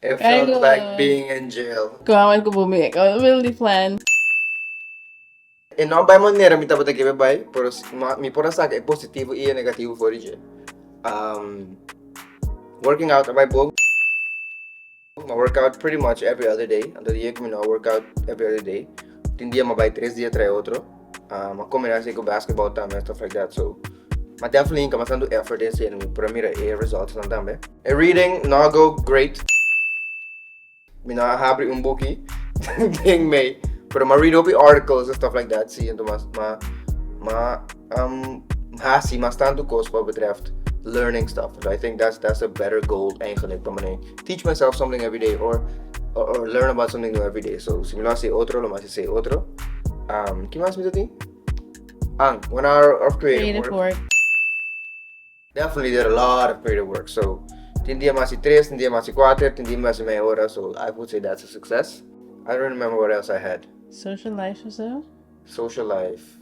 It felt like being in jail. Kawan ko bumik. Really fun. E não vai maneira me tava aqui vai, por me por essa é positivo e é negativo for isso. Working out vai bom. I work out pretty much every other day. Ando dia que I work out every other day. Tem dia vai 3 dias trai outro. Uma combinação com basketball também, stuff like that. So, mas definitely nunca mais ando effort em ser para mim é results não também. E reading não go great. Me não abre book thing me. Pero ma read over articles and stuff like that. Zie, en mas hasi mas tanto kost wat betreft learning stuff. And I think that's a better goal eigenlijk. Teach myself something every day or learn about something new every day. So si me lo hace otro, lo más hace otro. ¿Qué más me dice? 1 hour of creative work. Definitely did a lot of creative work. So tin dia masih 3, tin dia masih 4, tin dia masih meia hora. So I would say that's a success. I don't remember what else I had. Social life or so? Social life.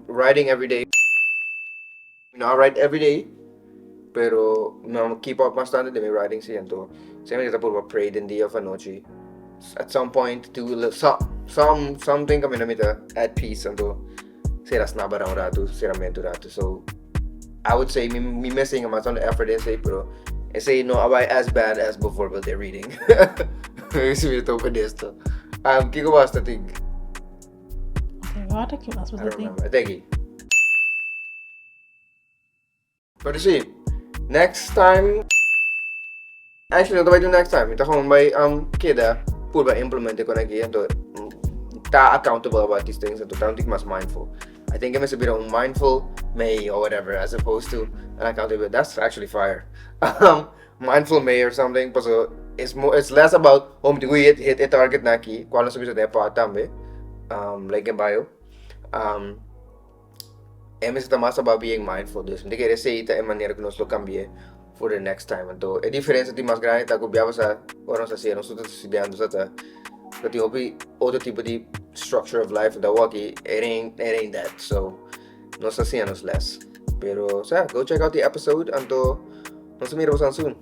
Writing every day. I write every day, pero no keep up bastante de mi writing siento. Sempre que por pray din dia of noche. At some point, do something kami na mita at peace anto. Sera snaba ra rato, sera mento rato. So I would say me missing a lot of effort in say, pero I say no about as bad as before but they're reading. Si me toca esto. Kiko basta ting. Wat ik was I wat don't ik denk. remember. Thank you. But see, next time. Actually, what do I do next time? Ito kung may kida, puro ba implement ko na kaya to ta accountable about these things and to think mas mindful. I think I'm a bit of mindful may or whatever as opposed to an accountable. That's actually fire. Mindful may or something. So it's less about to hit a target na ki. Kung ano sabi sa depa tambe. Like in bio. Mas mas about being mindful. Dus hindi kaya say ita maneira que nós lo cambie for the next time. Então, a diferença de mais grande tá que biava sa oras sa siya, nós estamos estudando sa ta. Kasi hopi outro tipo de structure of life da waki it ain't that. So, nós hacíamos less. Pero, go check out the episode. Anto, nos miramos soon.